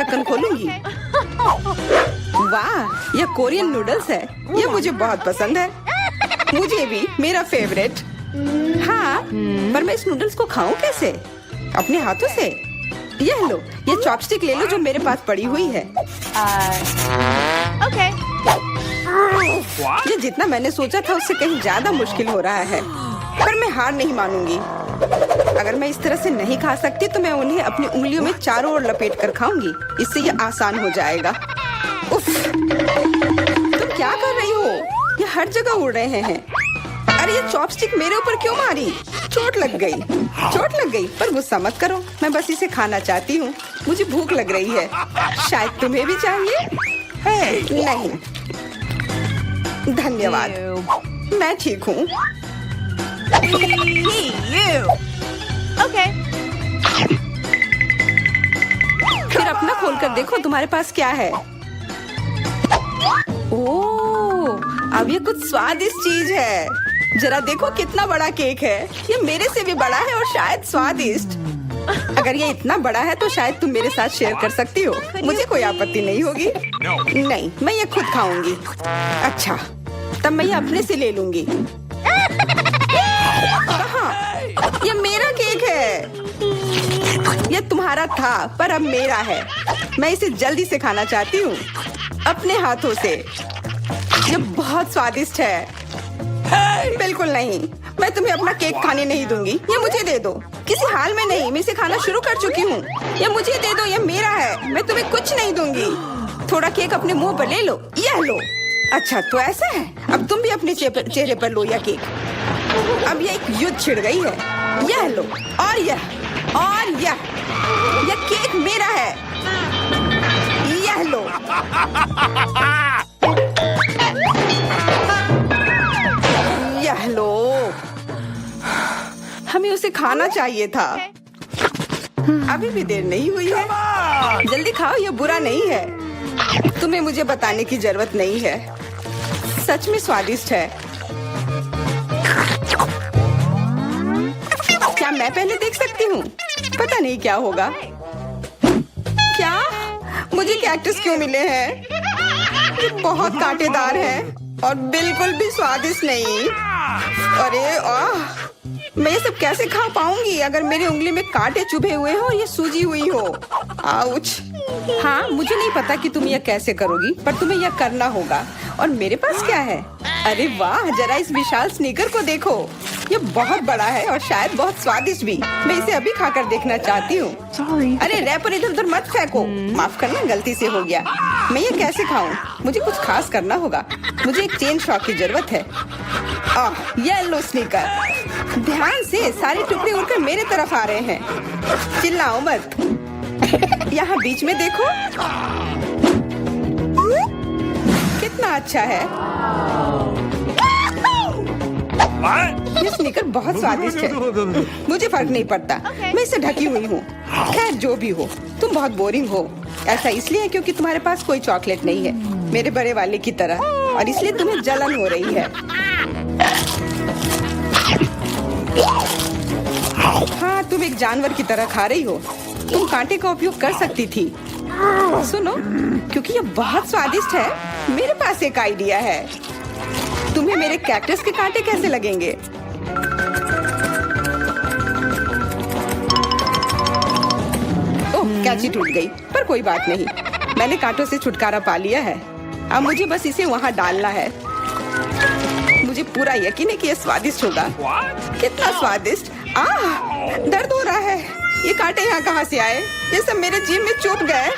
ढक्कन खोलूंगी। वाह, यह कोरियन नूडल्स है। यह मुझे बहुत पसंद है। मुझे भी, मेरा फेवरेट। हाँ, पर मैं इस नूडल्स को खाऊं कैसे? अपने हाथों से? यह लो, ये चॉपस्टिक ले लो जो मेरे पास पड़ी हुई है। ओके। ये जितना मैंने सोचा था उससे कहीं ज्यादा मुश्किल हो रहा है, पर मैं हार नहीं मानूंगी। अगर मैं इस तरह से नहीं खा सकती तो मैं उन्हें अपनी उंगलियों में चारों ओर लपेट कर खाऊंगी। इससे ये आसान हो जाएगा। उफ, तुम क्या कर रही हो? ये हर जगह उड़ रहे हैं। अरे ये चॉपस्टिक मेरे ऊपर क्यों मारी? चोट लग गई। पर गुस्सा मत करो, मैं बस इसे खाना चाहती हूँ। मुझे भूख लग रही है। शायद तुम्हें भी चाहिए? नहीं, धन्यवाद, मैं ठीक हूँ। ओके। फिर अपना खोल कर देखो तुम्हारे पास क्या है। ओह, अब ये कुछ स्वादिष्ट चीज है। जरा देखो कितना बड़ा केक है। ये मेरे से भी बड़ा है और शायद स्वादिष्ट। अगर ये इतना बड़ा है तो शायद तुम मेरे साथ शेयर कर सकती हो। मुझे कोई आपत्ति नहीं होगी। नहीं, मैं ये खुद खाऊंगी। अच्छा, तब मैं ये अपने से ले लूंगी। कहाँ? ये मेरा केक है। ये तुम्हारा था पर अब मेरा है। मैं इसे जल्दी से खाना चाहती हूँ, अपने हाथों से। ये बहुत स्वादिष्ट है। बिल्कुल नहीं, मैं तुम्हें अपना केक खाने नहीं दूंगी। ये मुझे दे दो। किसी हाल में नहीं, मैं इसे खाना शुरू कर चुकी हूँ। ये मुझे दे दो, ये मेरा है। मैं तुम्हें कुछ नहीं दूंगी। थोड़ा केक अपने मुंह पर ले लो। यह लो। अच्छा, तो ऐसा है। अब तुम भी अपने चेहरे पर लो यह केक। अब यह एक युद्ध छिड़ गई है। यह लो, और यह केक मेरा है। यह लो। यह लो। हमें उसे खाना चाहिए था। अभी भी देर नहीं हुई है। जल्दी खाओ, यह बुरा नहीं है। तुम्हें मुझे बताने की जरूरत नहीं है। सच में स्वादिष्ट है। क्या मैं पहले देख सकती हूँ? पता नहीं क्या होगा। क्या मुझे कैक्टस क्यों मिले हैं? ये बहुत कांटेदार है और बिल्कुल भी स्वादिष्ट नहीं। अरे मैं ये सब कैसे खा पाऊंगी अगर मेरी उंगली में कांटे चुभे हुए हो और ये सूजी हुई हो। आउच। हाँ, मुझे नहीं पता कि तुम यह कैसे करोगी, पर तुम्हें यह करना होगा। और मेरे पास क्या है? अरे वाह, जरा इस विशाल स्नीकर को देखो। ये बहुत बड़ा है और शायद बहुत स्वादिष्ट भी। मैं इसे अभी खाकर देखना चाहती हूँ। अरे रैपर इधर उधर मत फेंको। माफ करना, गलती से हो गया। मैं ये कैसे खाऊं? मुझे कुछ खास करना होगा। मुझे एक चेन शॉक की जरूरत है। ये लो स्नीकर। ध्यान से, सारे टुकड़े उड़कर मेरे तरफ आ रहे हैं। चिल्लाओ मत। यहाँ बीच में देखो, कितना अच्छा है। ये स्नीकर बहुत स्वादिष्ट है। मुझे फर्क नहीं पड़ता, मैं इससे ढकी हुई हूँ। खैर जो भी हो, तुम बहुत बोरिंग हो। ऐसा इसलिए है क्योंकि तुम्हारे पास कोई चॉकलेट नहीं है, मेरे बड़े वाले की तरह, और इसलिए तुम्हें जलन हो रही है। हाँ, तुम एक जानवर की तरह खा रही हो। तुम कांटे का उपयोग कर सकती थी। सुनो, क्योंकि ये बहुत स्वादिष्ट है, मेरे पास एक आइडिया है। तुम्हें मेरे कैक्टस के कांटे कैसे लगेंगे? ओह, कैंची टूट गई, पर कोई बात नहीं। मैंने कांटों से छुटकारा पा लिया है। अब मुझे बस इसे वहाँ डालना है। मुझे पूरा यकीन है कि ये स्वादिष्ट होगा। कितना स्वादिष्ट। दर्द हो रहा है। ये कांटे यहाँ कहाँ से आए? ये सब मेरे जीभ में चुभ गए।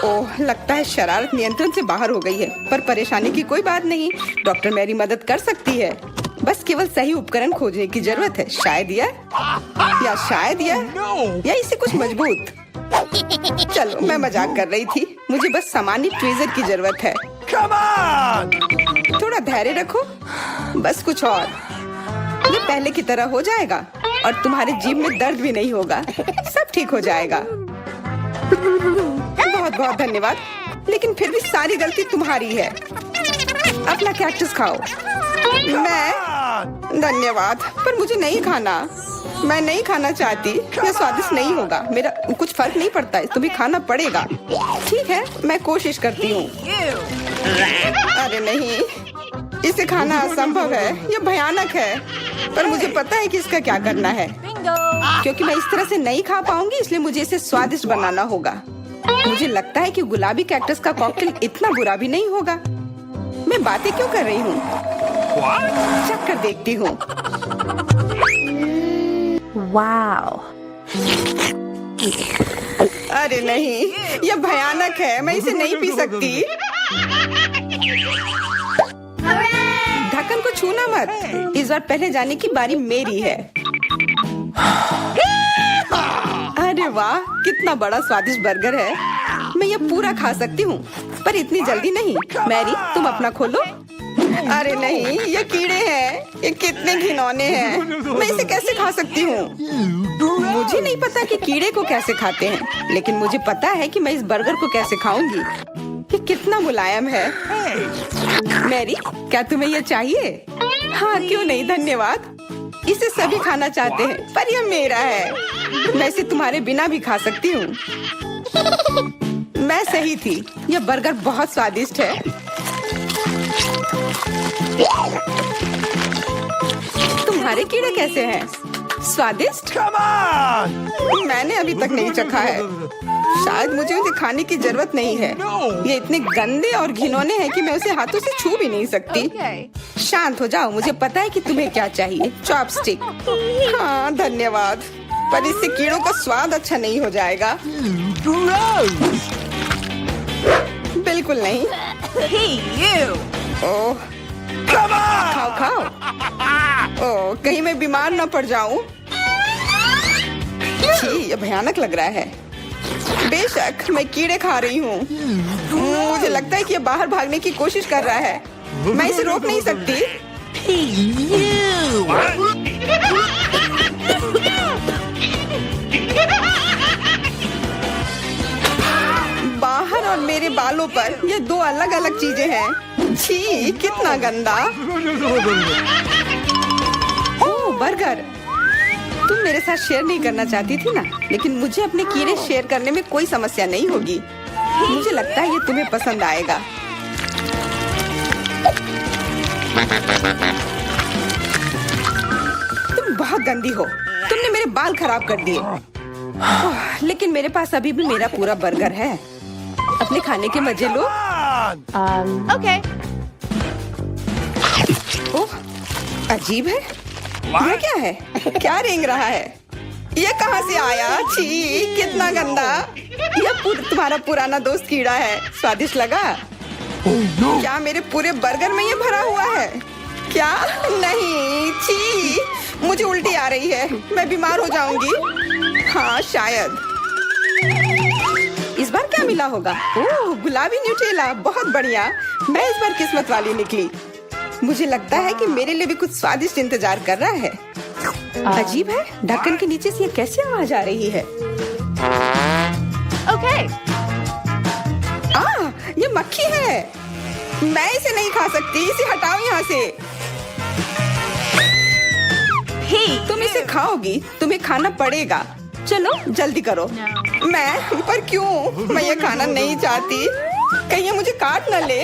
ओह, लगता है शरारत नियंत्रण से बाहर हो गई है, पर परेशानी की कोई बात नहीं। डॉक्टर मेरी मदद कर सकती है। बस केवल सही उपकरण खोजने की जरूरत है। शायद या इसे कुछ मजबूत। चलो, मैं मजाक कर रही थी। मुझे बस सामान्य ट्वीजर की जरूरत है। थोड़ा धैर्य रखो, बस कुछ और। ये पहले की तरह हो जाएगा और तुम्हारे जीभ में दर्द भी नहीं होगा। सब ठीक हो जाएगा। बहुत बहुत धन्यवाद, लेकिन फिर भी सारी गलती तुम्हारी है। अपना कैक्टस खाओ। मैं? धन्यवाद, पर मुझे नहीं खाना। मैं नहीं खाना चाहती। यह स्वादिष्ट नहीं होगा। मेरा कुछ फर्क नहीं पड़ता है, तुम्हें खाना पड़ेगा। ठीक है, मैं कोशिश करती हूँ। अरे नहीं, इसे खाना असंभव है। यह भयानक है, पर मुझे पता है कि इसका क्या करना है। क्योंकि मैं इस तरह से नहीं खा पाऊंगी, इसलिए मुझे इसे स्वादिष्ट बनाना होगा। मुझे लगता है कि गुलाबी कैक्टस का कॉकटेल इतना बुरा भी नहीं होगा। मैं बातें क्यों कर रही हूँ? चख कर देखती हूँ। Wow. अरे नहीं, यह भयानक है। मैं इसे नहीं पी सकती। ढक्कन को छूना मत। इस बार पहले जाने की बारी मेरी है। अरे वाह, कितना बड़ा स्वादिष्ट बर्गर है। मैं यह पूरा खा सकती हूँ, पर इतनी जल्दी नहीं। मैरी, तुम अपना खोलो। अरे नहीं, ये कीड़े हैं। ये कितने घिनौने हैं। मैं इसे कैसे खा सकती हूँ? मुझे नहीं पता कि कीड़े को कैसे खाते हैं, लेकिन मुझे पता है कि मैं इस बर्गर को कैसे खाऊंगी। ये कितना मुलायम है। मैरी, क्या तुम्हें यह चाहिए? हाँ, क्यों नहीं, धन्यवाद। इसे सभी खाना चाहते हैं, पर यह मेरा है। मैं इसे तुम्हारे बिना भी खा सकती हूँ। मैं सही थी, यह बर्गर बहुत स्वादिष्ट है। तुम्हारे कीड़े कैसे हैं? स्वादिष्ट? मैंने अभी तक नहीं चखा है। शायद मुझे उसे खाने की जरूरत नहीं है। ये इतने गंदे और घिनौने हैं कि मैं उसे हाथों से छू भी नहीं सकती। शांत हो जाओ, मुझे पता है कि तुम्हें क्या चाहिए। चॉपस्टिक। हाँ, धन्यवाद, पर इससे कीड़ों का स्वाद अच्छा नहीं हो जाएगा। बिल्कुल नहीं। Hey, you. ओह, खाओ खाओ। ओह, कहीं मैं बीमार न पड़ जाऊं। छी, ये भयानक लग रहा है। बेशक मैं कीड़े खा रही हूँ। मुझे लगता है कि ये बाहर भागने की कोशिश कर रहा है। मैं इसे रोक नहीं सकती। Hey, you. बाहर और मेरे बालों पर ये दो अलग अलग चीजें हैं। छी, कितना गंदा। ओह, बर्गर। तुम मेरे साथ शेयर नहीं करना चाहती थी ना, लेकिन मुझे अपने कीड़े शेयर करने में कोई समस्या नहीं होगी। मुझे लगता है ये तुम्हें पसंद आएगा। तुम बहुत गंदी हो। तुमने मेरे बाल खराब कर दिए। लेकिन मेरे पास अभी भी मेरा पूरा बर्गर है। अपने खाने के मजे लो। Okay. ओह, अजीब है। ये क्या है? क्या रेंग रहा है? ये कहाँ से आया? छी, कितना गंदा। यह तुम्हारा पुराना दोस्त कीड़ा है। स्वादिष्ट लगा? क्या मेरे पूरे बर्गर में ये भरा हुआ है? क्या? नहीं, छी, मुझे उल्टी आ रही है। मैं बीमार हो जाऊंगी। हाँ, शायद। इस बार क्या मिला होगा? ओह, गुलाबी न्यूटेला, बहुत बढ़िया। मैं इस बार किस्मत वाली निकली। मुझे लगता है कि मेरे लिए भी कुछ स्वादिष्ट इंतजार कर रहा है। अजीब है, ढक्कन के नीचे से ये कैसी आवाज आ रही है? Okay. ये मक्खी है। मैं इसे नहीं खा सकती। इसे हटाओ यहाँ से। Hey. तुम इसे खाओगी, तुम्हें खाना पड़ेगा। चलो जल्दी करो। मैं? पर क्यों? मैं ये खाना नहीं चाहती। कहीं ये मुझे काट न ले।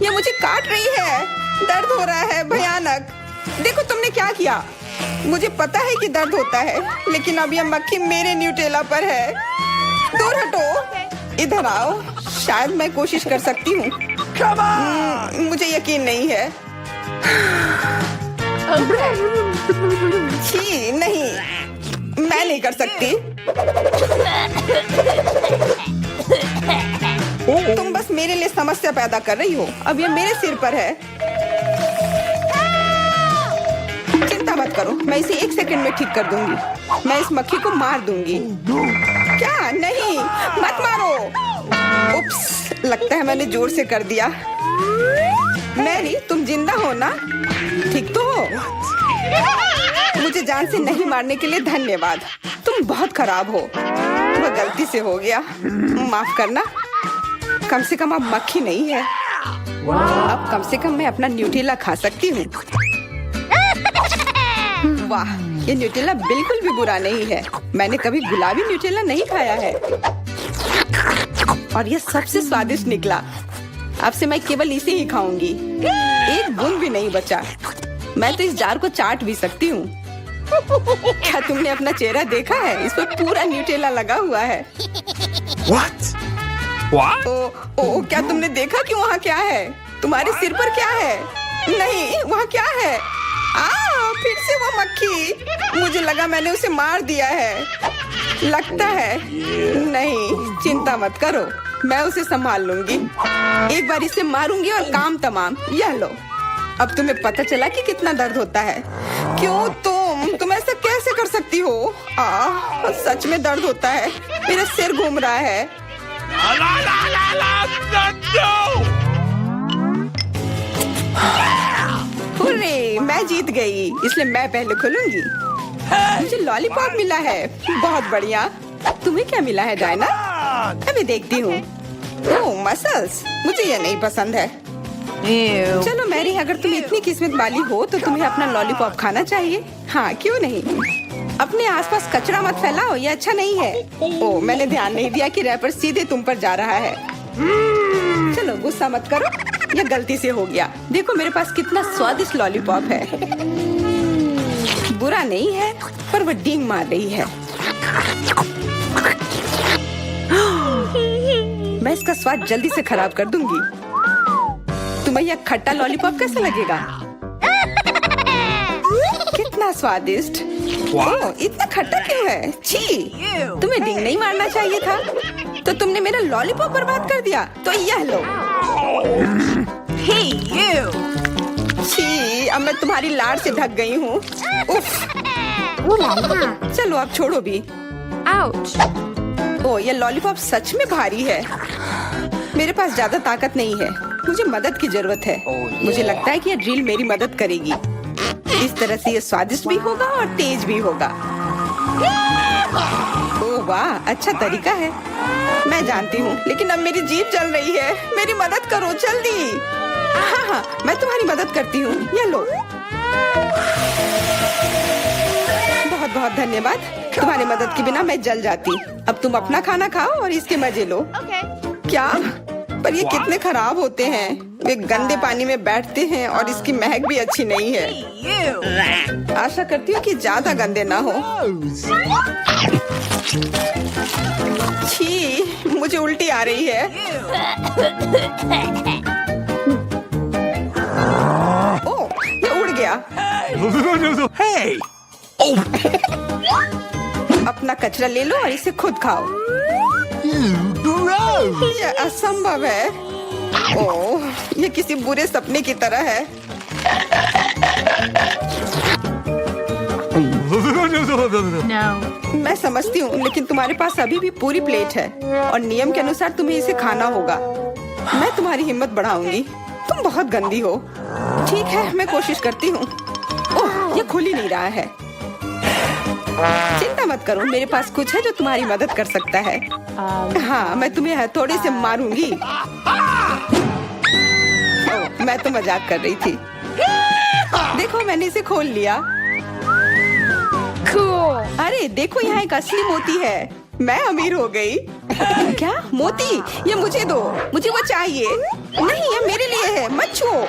ये मुझे काट रही है। दर्द हो रहा है, भयानक। देखो तुमने क्या किया। मुझे पता है कि दर्द होता है, लेकिन अब यह मक्खी मेरे न्यूटेला पर है। दूर हटो। इधर आओ। शायद मैं कोशिश कर सकती हूँ। मुझे यकीन नहीं है। छी, नहीं, मैं नहीं कर सकती। तुम बस मेरे लिए समस्या पैदा कर रही हो। अब ये मेरे सिर पर है। चिंता मत करो, मैं इसे 1 सेकंड में ठीक कर दूंगी। मैं इस मक्खी को मार दूंगी। क्या? नहीं, मत मारो। उप्स, लगता है मैंने जोर से कर दिया। मैरी, तुम जिंदा हो ना? ठीक तो हो? मुझे जान से नहीं मारने के लिए धन्यवाद। तुम बहुत खराब हो। वह गलती से हो गया, माफ करना। कम से कम अब मक्खी नहीं है। अब कम से कम मैं अपना न्यूटेला खा सकती हूँ। वाह, ये न्यूटेला बिल्कुल भी बुरा नहीं है। मैंने कभी गुलाबी न्यूटेला नहीं खाया है और ये सबसे स्वादिष्ट निकला। अब से मैं केवल इसे ही खाऊंगी, एक बूंद भी नहीं बचा। मैं तो इस जार को चाट भी सकती हूँ। क्या तुमने अपना चेहरा देखा है? इस पर पूरा न्यूटेला लगा हुआ है। What? What? ओ, क्या तुमने देखा कि वहाँ क्या है? तुम्हारे सिर पर क्या है? नहीं, वहाँ क्या है? फिर से वो मक्खी। मुझे लगा मैंने उसे मार दिया है। लगता है नहीं, चिंता मत करो, मैं उसे संभाल लूंगी। एक बार इसे मारूंगी और काम तमाम। यह लो, अब तुम्हें पता चला कि कितना दर्द होता है। क्यों तुम ऐसा कैसे कर सकती हो? सच में दर्द होता है। मेरा सिर घूम रहा है। No! हुर्रे, मैं जीत गई, इसलिए मैं पहले खुलूंगी। मुझे लॉलीपॉप मिला है, बहुत बढ़िया। तुम्हें क्या मिला है डायना? अभी देखती हूँ। ओह, मसल्स, मुझे ये नहीं पसंद है। Ew. चलो मैरी, अगर तुम इतनी किस्मत वाली हो तो तुम्हें अपना लॉलीपॉप खाना चाहिए। हाँ, क्यों नहीं। अपने आसपास कचरा मत फैलाओ, ये अच्छा नहीं है। ओह, मैंने ध्यान नहीं दिया कि रैपर सीधे तुम पर जा रहा है। चलो गुस्सा मत करो, यह गलती से हो गया। देखो मेरे पास कितना स्वादिष्ट लॉलीपॉप है। बुरा नहीं है, पर वह डींग मार रही है। मैं इसका स्वाद जल्दी से खराब कर दूंगी। तुम्हें यह खट्टा लॉलीपॉप कैसा लगेगा? कितना स्वादिष्ट। ओह, इतना खट्टा क्यों है? छी, तुम्हें डींग नहीं मारना चाहिए था। तो तुमने मेरा लॉलीपॉप बर्बाद कर दिया। तो यह लो। Hey, you. छी, अब मैं तुम्हारी लाड़ से ढक गई हूँ। उफ। चलो अब छोड़ो भी। Ouch. ओह, ये लॉलीपॉप सच में भारी है। मेरे पास ज्यादा ताकत नहीं है, मुझे मदद की जरूरत है। मुझे लगता है कि ये ड्रिल मेरी मदद करेगी। इस तरह से ये स्वादिष्ट भी होगा और तेज भी होगा। ओह वाह, अच्छा तरीका है। मैं जानती हूँ, लेकिन अब मेरी जीभ जल रही है। मेरी मदद करो जल्दी। हाँ, मैं तुम्हारी मदद करती हूँ। ये लो। बहुत बहुत धन्यवाद। तुम्हारी मदद के बिना मैं जल जाती। अब तुम अपना खाना खाओ और इसके मजे लो। Okay. क्या? पर ये कितने खराब होते हैं। वे गंदे पानी में बैठते हैं और इसकी महक भी अच्छी नहीं है। Hey, you. आशा करती हूँ कि ज्यादा गंदे ना हो। छी, मुझे उल्टी आ रही है। ओह, ये उड़ गया। Hey! अपना कचरा ले लो और इसे खुद खाओ। Gross! ये असंभव है। ओह, ये किसी बुरे सपने की तरह है। No. मैं समझती हूँ, लेकिन तुम्हारे पास अभी भी पूरी प्लेट है और नियम के अनुसार तुम्हें इसे खाना होगा। मैं तुम्हारी हिम्मत बढ़ाऊंगी। तुम बहुत गंदी हो। ठीक है, मैं कोशिश करती हूँ। ओह, ये खुल ही नहीं रहा है। चिंता मत करो, मेरे पास कुछ है जो तुम्हारी मदद कर सकता है। हाँ, मैं तुम्हें हथौड़े से मारूंगी। ओह, मैं तो मजाक कर रही थी। देखो, मैंने इसे खोल लिया। Cool. अरे देखो, यहाँ एक असली मोती है। मैं अमीर हो गई। क्या मोती? ये मुझे दो, मुझे वो चाहिए। नहीं, ये मेरे लिए है, मत छुओ।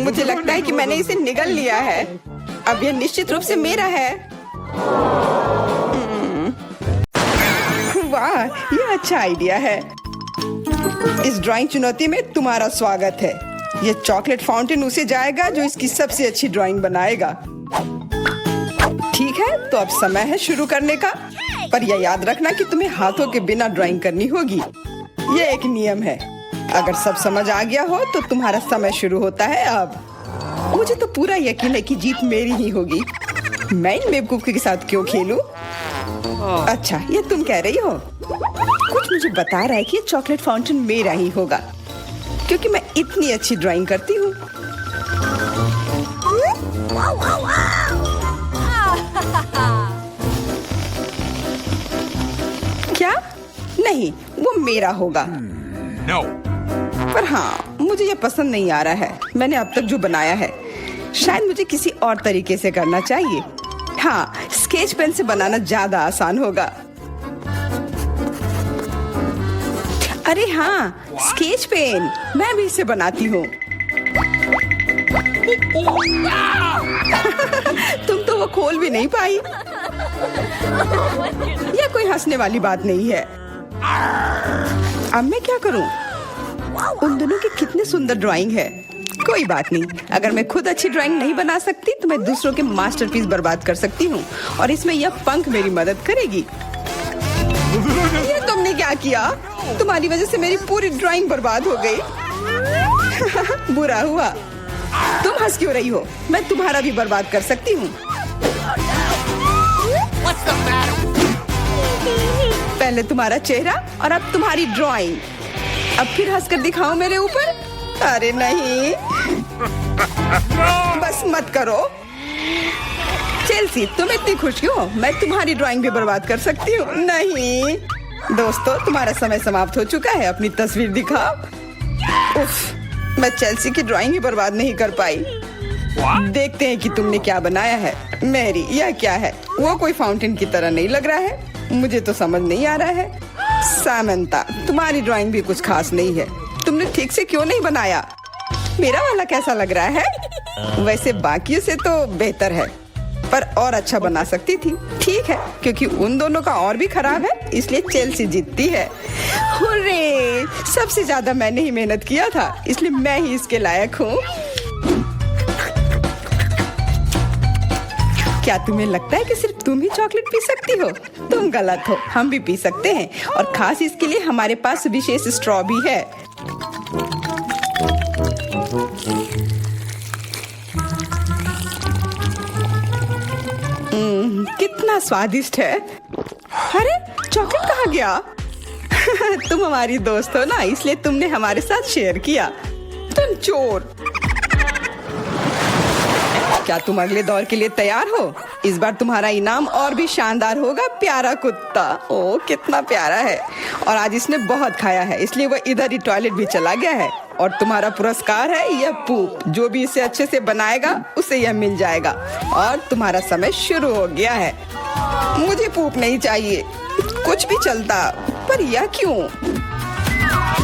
मुझे लगता है कि मैंने इसे निगल लिया है। अब यह निश्चित रूप से मेरा है। वाह, यह अच्छा आइडिया है। इस ड्राइंग चुनौती में तुम्हारा स्वागत है। यह चॉकलेट फाउंटेन उसे जाएगा जो इसकी सबसे अच्छी ड्राइंग बनाएगा। ठीक है, तो अब समय है शुरू करने का। पर यह याद रखना कि तुम्हें हाथों के बिना ड्राइंग करनी होगी। यह एक नियम है। अगर सब समझ आ गया हो तो तुम्हारा समय शुरू होता है अब। मुझे तो पूरा यकीन है कि जीत मेरी ही होगी। मैं इन बेवकूफ के साथ क्यों खेलूं? अच्छा, ये तुम कह रही हो? कुछ मुझे बता रहा है कि ये चॉकलेट फाउंटेन मेरा ही होगा, क्योंकि मैं इतनी अच्छी ड्राइंग करती हूँ। क्या? नहीं, वो मेरा होगा। No. पर हाँ, मुझे ये पसंद नहीं आ रहा है। मैंने अब तक जो बनाया है, शायद मुझे किसी और तरीके से करना चाहिए। हाँ, स्केच पेन से बनाना ज्यादा आसान होगा। अरे हाँ, स्केच पेन, मैं भी इसे बनाती हूँ। तुम तो वो खोल भी नहीं पाई। यह कोई हंसने वाली बात नहीं है। अब मैं क्या करूं? उन दोनों की कितनी सुंदर ड्राइंग है। कोई बात नहीं, अगर मैं खुद अच्छी ड्राइंग नहीं बना सकती तो मैं दूसरों के मास्टरपीस बर्बाद कर सकती हूँ, और इसमें यह पंख मेरी मदद करेगी। ये तुमने क्या किया? तुम्हारी वजह से मेरी पूरी ड्राइंग बर्बाद हो गई। बुरा हुआ। तुम हंस क्यों रही हो? मैं तुम्हारा भी बर्बाद कर सकती हूँ। पहले तुम्हारा चेहरा और अब तुम्हारी ड्राइंग। अब फिर हंसकर दिखाओ मेरे ऊपर। अरे नहीं, बस मत करो। चेल्सी, तुम इतनी खुश क्यों? मैं तुम्हारी ड्राइंग भी बर्बाद कर सकती हूँ। नहीं दोस्तों, तुम्हारा समय समाप्त हो चुका है। अपनी तस्वीर दिखाओ। उफ, मैं चेल्सी की ड्राइंग ही बर्बाद नहीं कर पाई। देखते हैं कि तुमने क्या बनाया है। मैरी, यह क्या है? वो कोई फाउंटेन की तरह नहीं लग रहा है। मुझे तो समझ नहीं आ रहा है। सामंता, तुम्हारी ड्राइंग भी कुछ खास नहीं है। तुमने ठीक से क्यों नहीं बनाया? मेरा वाला कैसा लग रहा है? वैसे बाकियों से तो बेहतर है, पर और अच्छा बना सकती थी। ठीक है, क्योंकि उन दोनों का और भी खराब है, इसलिए चेल्सी जीतती है। हुर्रे! सबसे ज्यादा मैंने ही मेहनत किया था, इसलिए मैं ही इसके लायक हूँ। क्या तुम्हें लगता है कि सिर्फ तुम ही चॉकलेट पी सकती हो? तुम गलत हो, हम भी पी सकते हैं, और खास इसके लिए हमारे पास विशेष स्ट्रॉ भी है। कितना स्वादिष्ट है। अरे चॉकलेट कहाँ गया? तुम हमारी दोस्त हो ना, इसलिए तुमने हमारे साथ शेयर किया। तुम चोर। क्या तुम अगले दौर के लिए तैयार हो? इस बार तुम्हारा इनाम और भी शानदार होगा। प्यारा कुत्ता, ओ कितना प्यारा है, और आज इसने बहुत खाया है, इसलिए वह इधर ही टॉयलेट भी चला गया है। और तुम्हारा पुरस्कार है यह पूप। जो भी इसे अच्छे से बनाएगा उसे यह मिल जाएगा। और तुम्हारा समय शुरू हो गया है। मुझे पूप नहीं चाहिए, कुछ भी चलता, पर यह क्यों?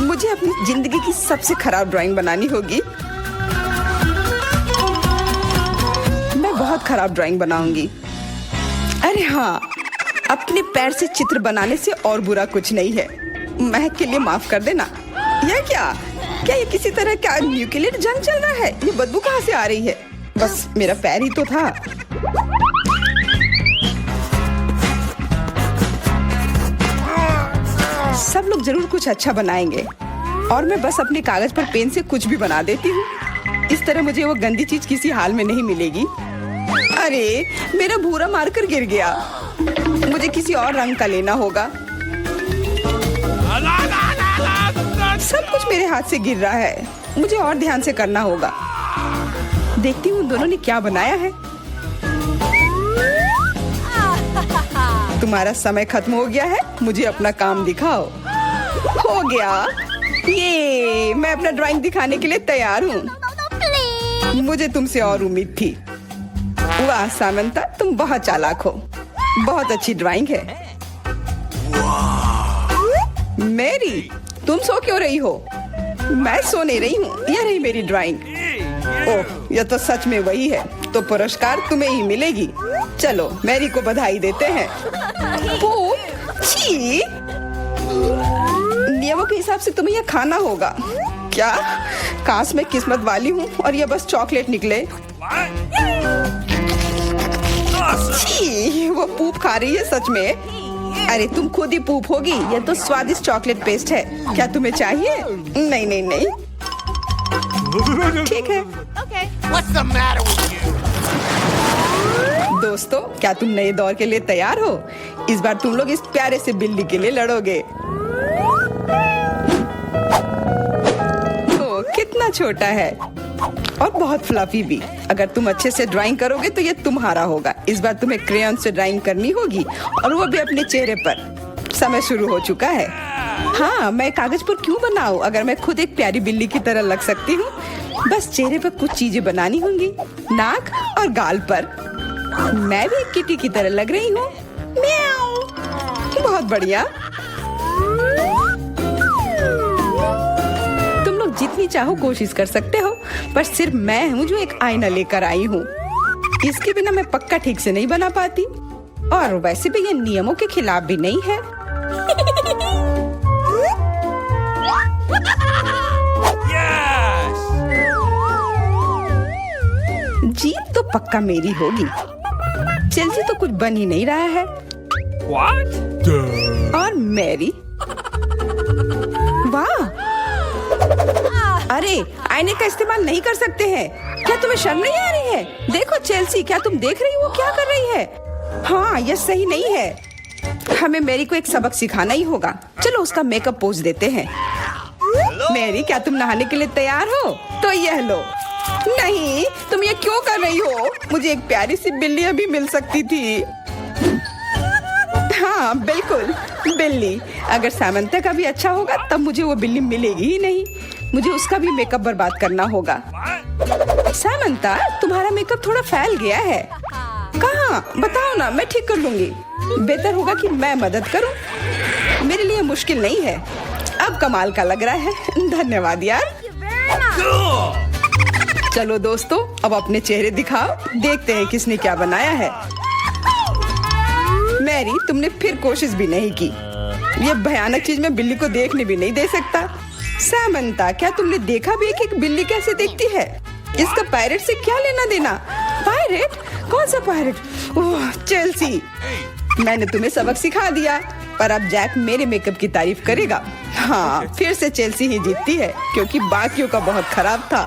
मुझे अपनी जिंदगी की सबसे खराब ड्राइंग बनानी होगी। बहुत खराब ड्राइंग बनाऊंगी। अरे हाँ, अपने पैर से चित्र बनाने से और बुरा कुछ नहीं है। महक के लिए माफ कर देना। यह क्या ये किसी तरह का न्यूक्लियर जंग चल रहा है? ये बदबू कहाँ से आ रही है? बस मेरा पैर ही तो था। सब लोग जरूर कुछ अच्छा बनाएंगे, और मैं बस अपने कागज पर पेन से कुछ भी बना देती हूँ। इस तरह मुझे वो गंदी चीज किसी हाल में नहीं मिलेगी। अरे मेरा भूरा मार्कर गिर गया। मुझे किसी और रंग का लेना होगा। सब कुछ मेरे हाथ से गिर रहा है। मुझे और ध्यान से करना होगा। देखती हूँ दोनों ने क्या बनाया है। तुम्हारा समय खत्म हो गया है, मुझे अपना काम दिखाओ। हो गया, ये मैं अपना ड्राइंग दिखाने के लिए तैयार हूँ। मुझे तुमसे और उम्मीद थी। वाह सामंता, तुम बहुत चालाक हो। बहुत अच्छी ड्राइंग है। मैरी, तुम सो क्यों रही हो? मैं सो नहीं रही हूँ, यह रही मेरी ड्राइंग। ओह, यह तो सच में वही है। तो पुरस्कार तुम्हें ही मिलेगी। चलो मैरी को बधाई देते हैं। छी! नियमों के हिसाब से तुम्हें यह खाना होगा। क्या? काश मैं किस्मत वाली हूँ और यह बस चॉकलेट निकले। छी, वो पूप खा रही है सच में। अरे तुम खुद ही पूप होगी। यह तो स्वादिष्ट चॉकलेट पेस्ट है। क्या तुम्हें चाहिए? नहीं नहीं नहीं, ठीक है। What's the matter with you? दोस्तों, क्या तुम नए दौर के लिए तैयार हो? इस बार तुम लोग इस प्यारे से बिल्ली के लिए लड़ोगे। ओ, कितना छोटा है और बहुत फ्लफी भी। अगर तुम अच्छे से ड्राइंग करोगे तो ये तुम्हारा होगा। इस बार तुम्हें क्रेयॉन से ड्राइंग करनी होगी, और वो भी अपने चेहरे पर। समय शुरू हो चुका है। हाँ, मैं कागज पर क्यों बनाऊं अगर मैं खुद एक प्यारी बिल्ली की तरह लग सकती हूँ। बस चेहरे पर कुछ चीजें बनानी होंगी, नाक और गाल पर। मैं भी एक किटी की तरह लग रही हूँ। म्याऊ। बहुत बढ़िया। तुम लोग जितनी चाहो कोशिश कर सकते हो, पर सिर्फ मैं हूँ जो एक आईना लेकर आई हूँ। इसके बिना मैं पक्का ठीक से नहीं बना पाती, और वैसे भी ये नियमों के खिलाफ भी नहीं है। जीत तो पक्का मेरी होगी। चेल्सी तो कुछ बन ही नहीं रहा है। What? और मैरी, वाह! अरे, आईने का इस्तेमाल नहीं कर सकते हैं। क्या तुम्हें शर्म नहीं आ रही है? देखो चेल्सी, क्या तुम देख रही हो क्या कर रही है? हाँ, यह सही नहीं है। हमें मैरी को एक सबक सिखाना ही होगा। चलो उसका मेकअप पोज देते हैं। मैरी, क्या तुम नहाने के लिए तैयार हो? तो यह लो। नहीं, तुम ये क्यों कर रही हो? मुझे एक प्यारी सी बिल्ली अभी मिल सकती थी। हाँ, बिल्कुल, बिल्ली। अगर सामंता का भी अच्छा होगा तब मुझे वो बिल्ली मिलेगी ही नहीं। मुझे उसका भी मेकअप बर्बाद करना होगा। सामंता, तुम्हारा मेकअप थोड़ा फैल गया है। कहाँ? बताओ ना, मैं ठीक कर लूंगी। बेहतर होगा कि मैं मदद करूं। मेरे लिए मुश्किल नहीं है। अब कमाल का लग रहा है। धन्यवाद यार। चलो दोस्तों, अब अपने चेहरे दिखाओ। देखते हैं किसने क्या बनाया है। मैरी, तुमने फिर कोशिश भी नहीं की। ये भयानक चीज मैं बिल्ली को देखने भी नहीं दे सकता। सामंता, क्या तुमने देखा भी कि एक बिल्ली कैसे देखती है? इसका पायरेट से क्या लेना देना? पायरेट? कौन सा पायरेट? ओह, चेल्सी, मैंने तुम्हें सबक सिखा दिया, पर अब जैक मेरे मेकअप की तारीफ करेगा। हाँ, फिर से चेल्सी ही जीतती है, क्योंकि बाकियों का बहुत खराब था।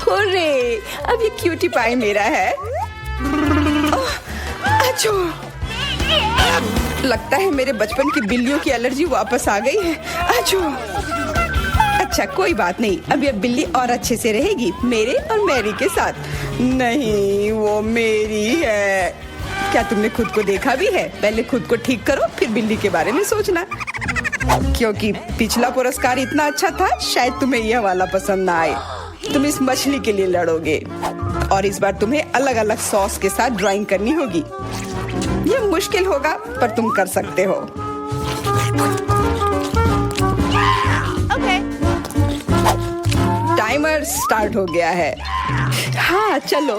हुर्रे, अब ये क्यूटी पाई मेरा है। अच्छो, लगता है मेरे बचपन की बिल्लियों की एलर्जी वापस आ गई है। अच्छो। अच्छा, कोई बात नहीं, अब ये बिल्ली और अच्छे से रहेगी मेरे और मैरी के साथ। नहीं, वो मेरी है। क्या तुमने खुद को देखा भी है? पहले खुद को ठीक करो, फिर बिल्ली के बारे में सोचना। क्योंकि पिछला पुरस्कार इतना अच्छा था, शायद तुम्हें यह वाला पसंद ना आए। तुम इस मछली के लिए लड़ोगे, और इस बार तुम्हें अलग अलग सॉस के साथ ड्राइंग करनी होगी। यह मुश्किल होगा, पर तुम कर सकते हो। टाइमर स्टार्ट हो गया है। हाँ, चलो,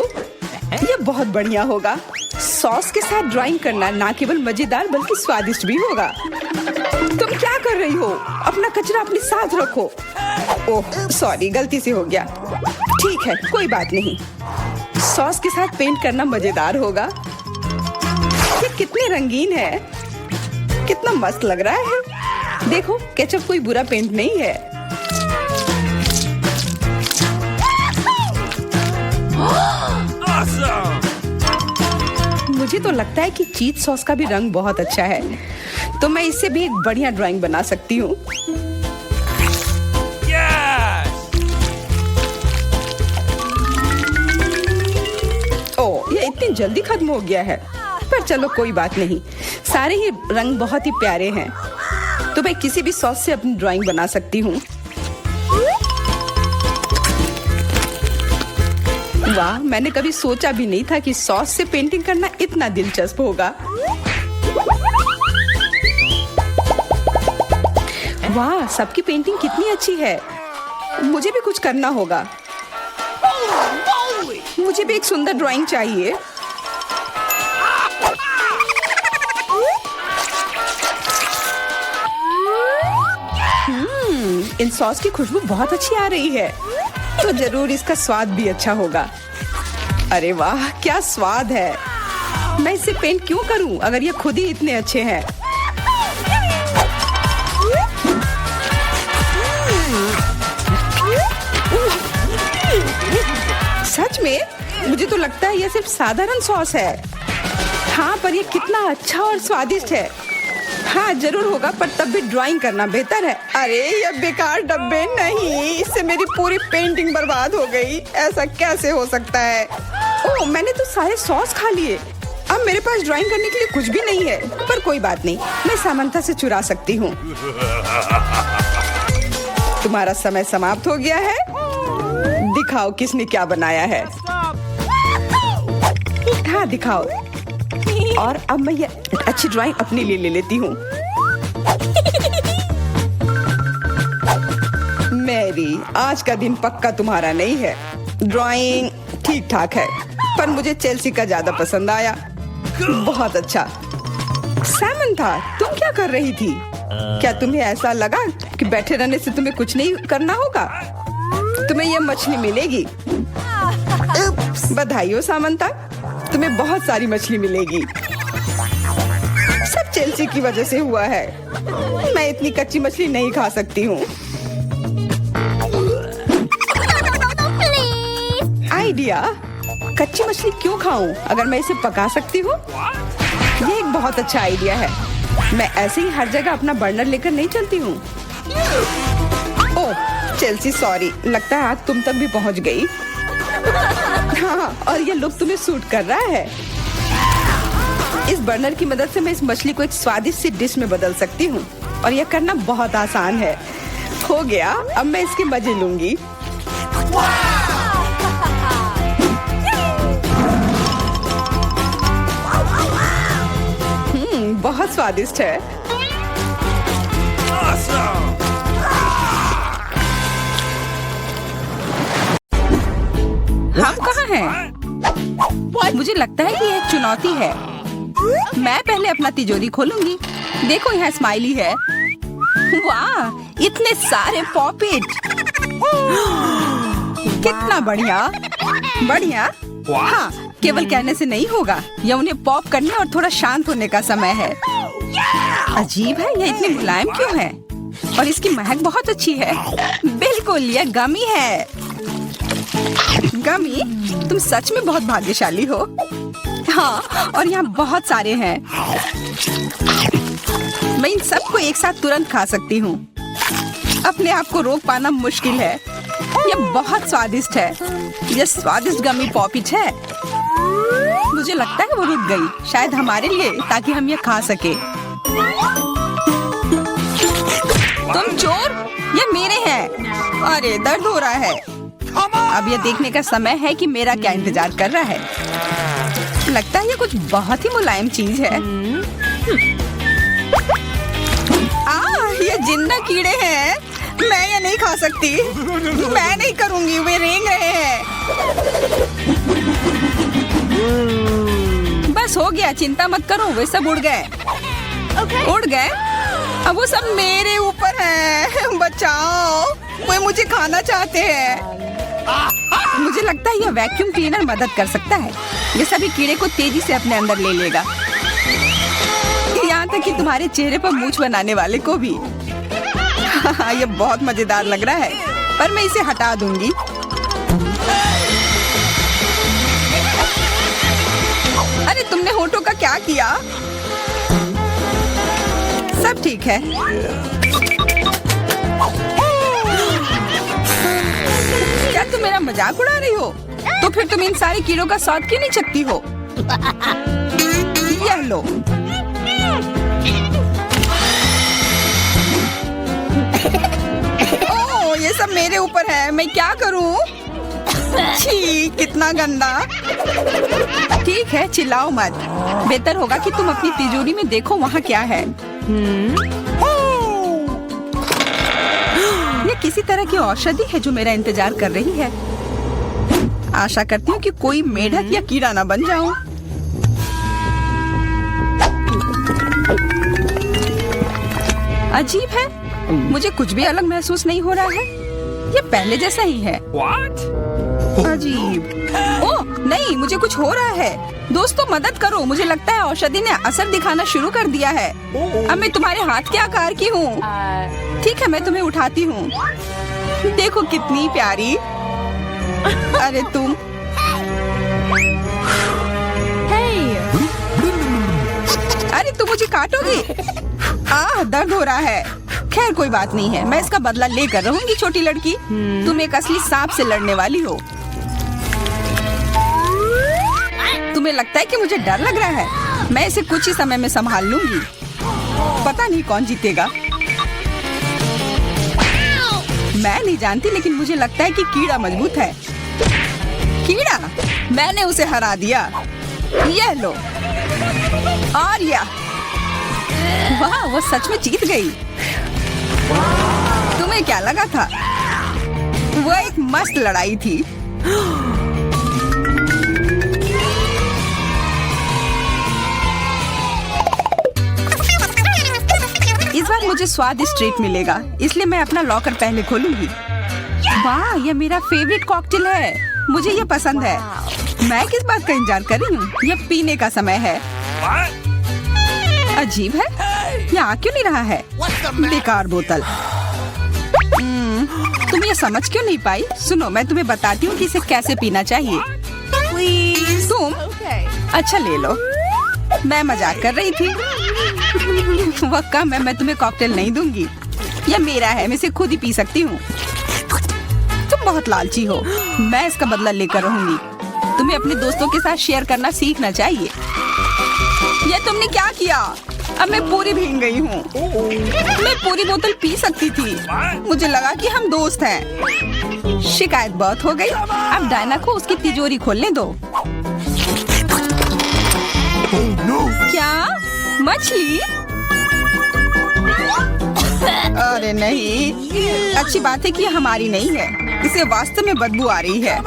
ये बहुत बढ़िया होगा। सॉस के साथ ड्राइंग करना ना केवल मजेदार बल्कि स्वादिष्ट भी होगा। तुम क्या कर रही हो? अपना कचरा अपने साथ रखो। ओह, सॉरी, गलती से हो गया। ठीक है, कोई बात नहीं। सॉस के साथ पेंट करना मजेदार होगा। ये कितने रंगीन है, कितना मस्त लग रहा है। देखो, केचप कोई बुरा पेंट नहीं है। मुझे तो लगता है कि चीज सॉस का भी रंग बहुत अच्छा है, तो मैं इससे भी एक बढ़िया ड्राइंग बना सकती हूँ। ओह, ये इतनी जल्दी खत्म हो गया है, पर चलो कोई बात नहीं। सारे ही रंग बहुत ही प्यारे हैं, तो मैं किसी भी सॉस से अपनी ड्राइंग बना सकती हूँ। वाह, मैंने कभी सोचा भी नहीं था कि सॉस से पेंटिंग करना इतना दिलचस्प होगा। वाह, सबकी पेंटिंग कितनी अच्छी है। मुझे भी कुछ करना होगा। मुझे भी एक सुंदर ड्राइंग चाहिए। इन सॉस की खुशबू बहुत अच्छी आ रही है, तो जरूर इसका स्वाद भी अच्छा होगा। अरे वाह, क्या स्वाद है। मैं इसे पेंट क्यों करूं अगर ये खुद ही इतने अच्छे हैं। सच में? मुझे तो लगता है ये सिर्फ साधारण सॉस है। हाँ, पर ये कितना अच्छा और स्वादिष्ट है। हाँ, जरूर होगा, पर तब भी ड्राइंग करना बेहतर है। अरे, ये बेकार डब्बे नहीं, इससे मेरी पूरी पेंटिंग बर्बाद हो गई। ऐसा कैसे हो सकता है? ओह, मैंने तो सारे सॉस खा लिए। अब मेरे पास ड्राइंग करने के लिए कुछ भी नहीं है, पर कोई बात नहीं, मैं सामंथा से चुरा सकती हूँ। तुम्हारा समय समाप्त हो गया है। दिखाओ किसने क्या बनाया है। हाँ दिखाओ। और अब मैं ये अच्छी ड्राइंग अपने लिए ले लेती हूँ। मैरी, आज का दिन पक्का तुम्हारा नहीं है। ड्राइंग ठीक ठाक है, पर मुझे चेल्सी का ज्यादा पसंद आया। बहुत अच्छा। सामंथा, तुम क्या कर रही थी? क्या तुम्हें ऐसा लगा कि बैठे रहने से तुम्हें कुछ नहीं करना होगा? तुम्हें यह मछली मिलेगी। बधाई हो सामंथा, तुम्हें बहुत सारी मछली मिलेगी। सब चेल्सी की वजह से हुआ है। मैं इतनी कच्ची मछली नहीं खा सकती हूँ। आइडिया, कच्ची मछली क्यों खाऊं अगर मैं इसे पका सकती हूँ? ये एक बहुत अच्छा आइडिया है। मैं ऐसे ही हर जगह अपना बर्नर लेकर नहीं चलती हूँ। ओह चेल्सी, सॉरी, लगता है आज तुम तक भी पहुँच गई। हाँ, और ये लुक तुम्हें सूट कर रहा है। इस बर्नर की मदद से मैं इस मछली को एक स्वादिष्ट सी डिश में बदल सकती हूँ, और यह करना बहुत आसान है। हो गया, अब मैं इसके मजे लूंगी। बहुत स्वादिष्ट है। हम कहाँ हैं? मुझे लगता है कि यह एक चुनौती है। मैं पहले अपना तिजोरी खोलूंगी। देखो यहाँ स्माइली है। वाह, इतने सारे पॉपिट। कितना बढ़िया। बढ़िया। हाँ, केवल कहने से नहीं होगा, यह उन्हें पॉप करने और थोड़ा शांत होने का समय है। अजीब है, यह इतनी मुलायम क्यों है? और इसकी महक बहुत अच्छी है। बिल्कुल, यह गमी है। गमी, तुम सच में बहुत भाग्यशाली हो। हाँ, और यहाँ बहुत सारे हैं। मैं इन सबको एक साथ तुरंत खा सकती हूँ। अपने आप को रोक पाना मुश्किल है। यह बहुत स्वादिष्ट है। यह स्वादिष्ट गमी पॉपिट है। मुझे लगता है वो रुक गई, शायद हमारे लिए, ताकि हम ये खा सके। तुम चोर, ये मेरे हैं। अरे दर्द हो रहा है। अब ये देखने का समय है कि मेरा क्या इंतजार कर रहा है। लगता है ये कुछ बहुत ही मुलायम चीज है। ये जिंदा कीड़े हैं। मैं ये नहीं खा सकती। मैं नहीं करूंगी, वे रेंग रहे हैं। बस हो गया, चिंता मत करो, वे सब उड़ गए। उड़ गए? अब वो सब मेरे ऊपर हैं। बचाओ, वे मुझे खाना चाहते हैं। मुझे लगता है यह वैक्यूम क्लीनर मदद कर सकता है। ये सभी कीड़े को तेजी से अपने अंदर ले लेगा, यहाँ तक कि तुम्हारे चेहरे पर मूंछ बनाने वाले को भी। यह बहुत मजेदार लग रहा है, पर मैं इसे हटा दूंगी। अरे तुमने होठों का क्या किया? सब ठीक है। क्या तुम मेरा मजाक उड़ा रही हो? तो फिर तुम इन सारे कीड़ों का स्वाद क्यों नहीं चखती हो? यह लो। ओह, ये सब मेरे ऊपर है। मैं क्या करूं? छी, कितना गंदा। ठीक है, चिल्लाओ मत। बेहतर होगा कि तुम अपनी तिजोरी में देखो वहाँ क्या है। ये किसी तरह की औषधि है जो मेरा इंतजार कर रही है। आशा करती हूँ कि कोई मेढक या कीड़ा ना बन जाऊं। अजीब है, मुझे कुछ भी अलग महसूस नहीं हो रहा है। ये पहले जैसा ही है। What? अजीब। ओह नहीं, मुझे कुछ हो रहा है। दोस्तों मदद करो, मुझे लगता है औषधि ने असर दिखाना शुरू कर दिया है। अब मैं तुम्हारे हाथ के आकार की हूँ। ठीक है, मैं तुम्हें उठाती हूँ। देखो कितनी प्यारी। अरे तुम। अरे तुम मुझे काटोगी? दर्द हो रहा है। खैर कोई बात नहीं है, मैं इसका बदला लेकर रहूंगी। छोटी लड़की, तुम एक असली सांप से लड़ने वाली हो। तुम्हें लगता है कि मुझे डर लग रहा है? मैं इसे कुछ ही समय में संभाल लूंगी। पता नहीं कौन जीतेगा। मैं नहीं जानती, लेकिन मुझे लगता है कि कीड़ा मजबूत है। कीड़ा, मैंने उसे हरा दिया। यह लो। और यह, वाह, वो सच में जीत गई। तुम्हें क्या लगा था? वो एक मस्त लड़ाई थी। इस बार मुझे स्वादिष्ट ट्रीट मिलेगा, इसलिए मैं अपना लॉकर पहले खोलूंगी। वाह, यह मेरा फेवरेट कॉकटेल है। मुझे यह पसंद है। मैं किस बात का इंतजार कर रही हूँ? यह पीने का समय है। अजीब है, यह आ क्यों नहीं रहा है? बेकार बोतल। तुम ये समझ क्यों नहीं पाई? सुनो, मैं तुम्हें बताती हूँ कि इसे कैसे पीना चाहिए। तुम अच्छा ले लो। मैं मजाक कर रही थी। वह कम है, मैं तुम्हें कॉकटेल नहीं दूंगी। यह मेरा है, मैं इसे खुद ही पी सकती हूँ। तुम बहुत लालची हो। मैं इसका बदला लेकर रहूंगी। तुम्हें अपने दोस्तों के साथ शेयर करना सीखना चाहिए। यह तुमने क्या किया? अब मैं पूरी भीग गई हूँ। मैं पूरी बोतल पी सकती थी। मुझे लगा कि हम दोस्त हैं। शिकायत बहुत हो गई। अब डायना को उसकी तिजोरी खोलने दो। क्या? मछली? अरे नहीं, अच्छी बात है कि यह हमारी नहीं है। इसे वास्तव में बदबू आ रही है।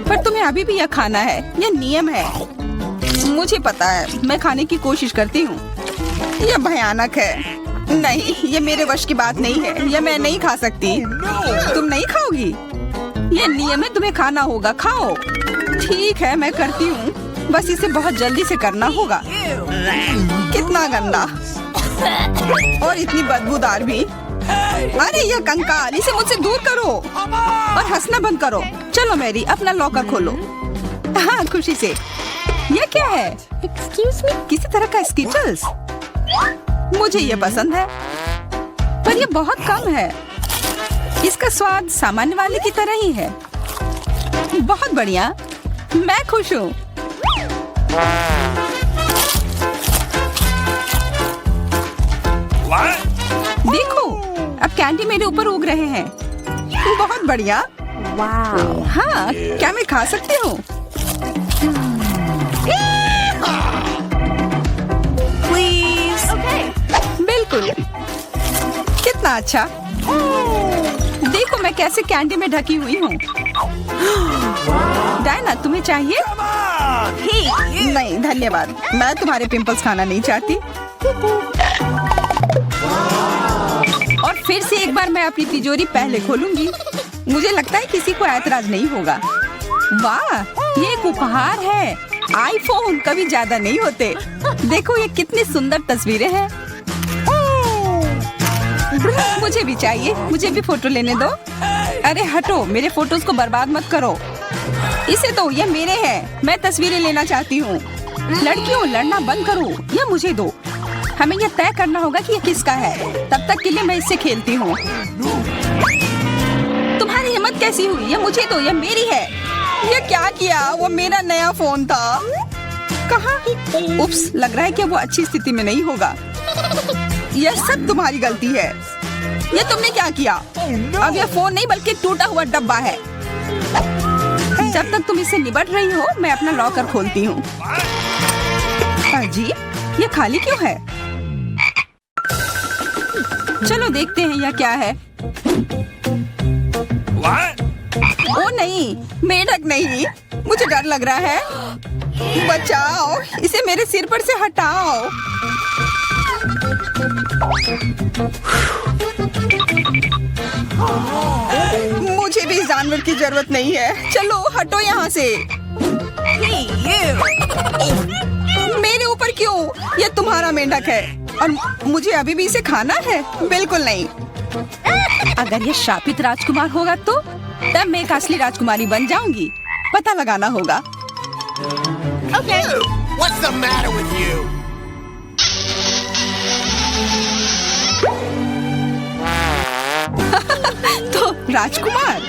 पर तुम्हें अभी भी यह खाना है, यह नियम है। मुझे पता है, मैं खाने की कोशिश करती हूँ। यह भयानक है। नहीं, यह मेरे वश की बात नहीं है। यह मैं नहीं खा सकती। तुम नहीं खाओगी? यह नियम है, तुम्हें खाना होगा। खाओ। ठीक है, मैं करती हूँ। बस इसे बहुत जल्दी से करना होगा। कितना गंदा और इतनी बदबूदार भी। अरे यह कंकाल, इसे मुझसे दूर करो और हंसना बंद करो। चलो मैरी, अपना लॉकर खोलो। हाँ, खुशी से। यह क्या है? एक्सक्यूज मी, किसी तरह का स्किटल्स। मुझे ये पसंद है, पर यह बहुत कम है। इसका स्वाद सामान्य वाले की तरह ही है। बहुत बढ़िया, मैं खुश हूँ। देखो, अब कैंडी मेरे ऊपर उग रहे हैं। बहुत बढ़िया। हाँ, क्या मैं खा सकती हूँ? बिल्कुल। कितना अच्छा। देखो मैं कैसे कैंडी में ढकी हुई हूँ। डायना, तुम्हें चाहिए? नहीं धन्यवाद, मैं तुम्हारे पिंपल्स खाना नहीं चाहती। और फिर से एक बार मैं अपनी तिजोरी पहले खोलूंगी। मुझे लगता है किसी को ऐतराज नहीं होगा। वाह, ये एक उपहार है। आईफोन कभी ज्यादा नहीं होते। देखो ये कितनी सुंदर तस्वीरें हैं। मुझे भी चाहिए, मुझे भी फोटो लेने दो। अरे हटो, मेरे फोटोज को बर्बाद मत करो। इसे दो, ये मेरे हैं। मैं तस्वीरें लेना चाहती हूँ। लड़कियों, लड़ना बंद करो, ये मुझे दो। हमें यह तय करना होगा कि यह किसका है। तब तक के लिए मैं इससे खेलती हूँ। तुम्हारी हिम्मत कैसी हुई? ये मुझे दो, ये मेरी है। ये क्या किया? वो मेरा नया फोन था। कहाँ? उप्स, लग रहा है कि वो अच्छी स्थिति में नहीं होगा। यह सब तुम्हारी गलती है। ये तुमने क्या किया? अब यह फोन नहीं बल्कि टूटा हुआ डब्बा है। जब तक तुम इससे निपट रही हो, मैं अपना लॉकर खोलती हूँ। अजीब, ये खाली क्यों है? चलो देखते हैं यह क्या है। ओ नहीं, मेढक नहीं, मुझे डर लग रहा है। बचाओ, इसे मेरे सिर पर से हटाओ। मुझे भी इस जानवर की जरूरत नहीं है। चलो हटो यहाँ से। मेरे ऊपर क्यों? ये तुम्हारा मेंढक है और मुझे अभी भी इसे खाना है? बिल्कुल नहीं। अगर ये शापित राजकुमार होगा तो तब मैं एक असली राजकुमारी बन जाऊंगी। पता लगाना होगा। Okay. What's the matter with you? तो राजकुमार,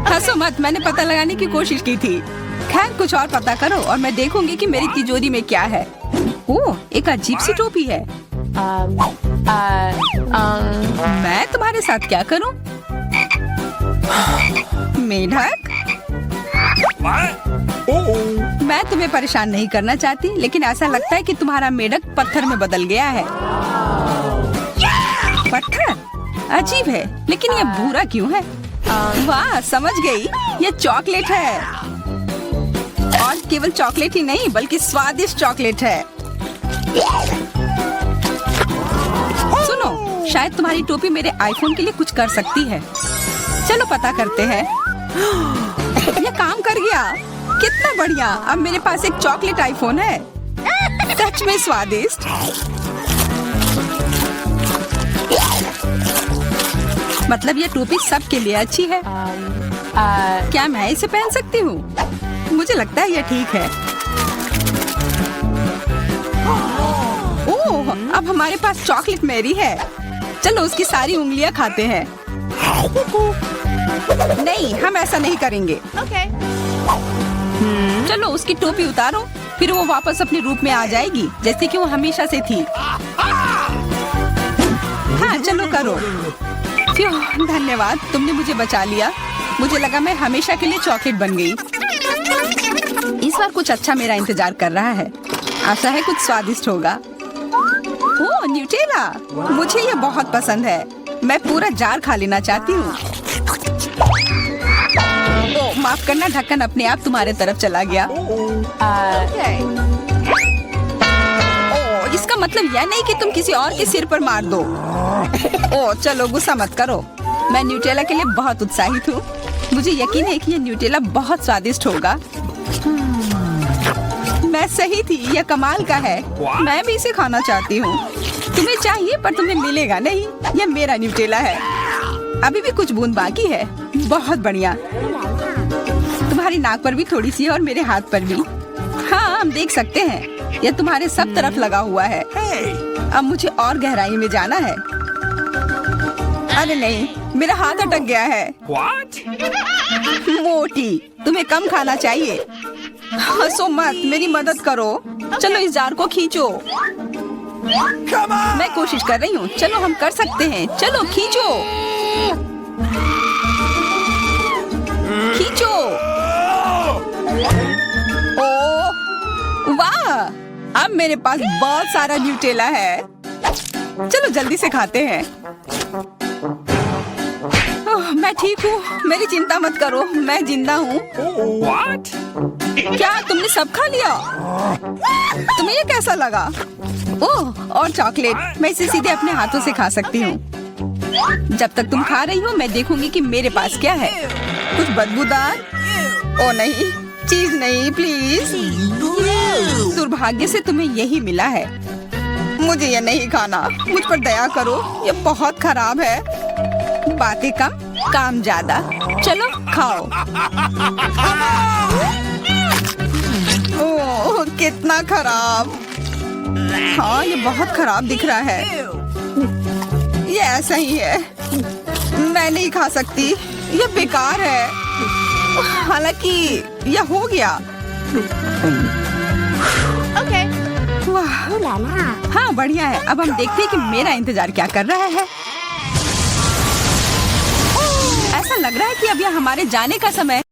हंसो मत, मैंने पता लगाने की कोशिश की थी। खैर कुछ और पता करो और मैं देखूंगी कि मेरी तिजोरी में क्या है। ओह, एक अजीब सी टोपी है। मैं तुम्हारे साथ क्या करूं? मेढक, What? Oh. मैं तुम्हें परेशान नहीं करना चाहती, लेकिन ऐसा लगता है कि तुम्हारा मेढक पत्थर में बदल गया है। पत्थर? अजीब है, लेकिन ये भूरा क्यों है? वाह, समझ गई, ये चॉकलेट है। और केवल चॉकलेट ही नहीं, बल्कि स्वादिष्ट चॉकलेट है। सुनो, शायद तुम्हारी टोपी मेरे आईफोन के लिए कुछ कर सकती है। चलो पता करते हैं। ये काम कर गया, कितना बढ़िया। अब मेरे पास एक चॉकलेट आईफोन है। सच में स्वादिष्ट। मतलब ये टोपी सबके लिए अच्छी है। क्या मैं इसे पहन सकती हूँ? मुझे लगता है ये ठीक है। ओह, अब हमारे पास चॉकलेट मैरी है। चलो उसकी सारी उंगलियां खाते हैं। नहीं, हम ऐसा नहीं करेंगे। Okay. चलो उसकी टोपी उतारो, फिर वो वापस अपने रूप में आ जाएगी, जैसे कि वो हमेशा से थी। हाँ, चलो करो। क्यों, धन्यवाद, तुमने मुझे बचा लिया। मुझे लगा मैं हमेशा के लिए चॉकलेट बन गई। इस बार कुछ अच्छा मेरा इंतजार कर रहा है। आशा है कुछ स्वादिष्ट होगा। ओह, न्यूटेला, मुझे ये बहुत पसंद है। मैं पूरा जार खा लेना चाहती हूँ। ओह, माफ करना, ढक्कन अपने आप तुम्हारे तरफ चला गया। Okay. ओह, इसका मतलब यह नहीं कि तुम किसी और के सिर पर मार दो। ओह, चलो गुस्सा मत करो। मैं न्यूटेला के लिए बहुत उत्साहित हूँ। मुझे यकीन है कि ये न्यूटेला बहुत स्वादिष्ट होगा। मैं सही थी, यह कमाल का है। मैं भी इसे खाना चाहती हूँ। तुम्हें चाहिए पर तुम्हें मिलेगा नहीं। यह मेरा न्यूटेला है। अभी भी कुछ बूंद बाकी है। बहुत बढ़िया। तुम्हारी नाक पर भी थोड़ी सी है और मेरे हाथ पर भी। हाँ, हम देख सकते हैं। यह तुम्हारे सब तरफ लगा हुआ है। अब मुझे और गहराई में जाना है। अरे नहीं, मेरा हाथ अटक गया है। What? मोटी, तुम्हें कम खाना चाहिए। हंसो मत, मेरी मदद करो। चलो इस जार को खींचो। मैं कोशिश कर रही हूँ। चलो हम कर सकते हैं। चलो खींचो, खींचो। ओह वाह, अब मेरे पास बहुत सारा न्यूटेला है। चलो जल्दी से खाते हैं। ओह, मैं ठीक हूँ, मेरी चिंता मत करो, मैं जिंदा हूँ। What? क्या तुमने सब खा लिया? तुम्हें ये कैसा लगा? ओह, और चॉकलेट, मैं इसे सीधे अपने हाथों से खा सकती हूँ। जब तक तुम खा रही हो, मैं देखूंगी कि मेरे पास क्या है। कुछ बदबूदार? ओ नहीं, चीज नहीं, प्लीज। दुर्भाग्य से तुम्हें यही मिला है। मुझे ये नहीं खाना, मुझ पर दया करो, ये बहुत खराब है। बातें कम, काम ज्यादा। चलो खाओ। ओह, कितना खराब। हाँ, ये बहुत खराब दिख रहा है। ये ऐसा ही है। मैं नहीं खा सकती, ये बेकार है। हालांकि यह हो गया। Okay. वाह, हाँ बढ़िया है। अब हम देखते हैं कि मेरा इंतजार क्या कर रहा है। ऐसा लग रहा है कि अब यह हमारे जाने का समय है।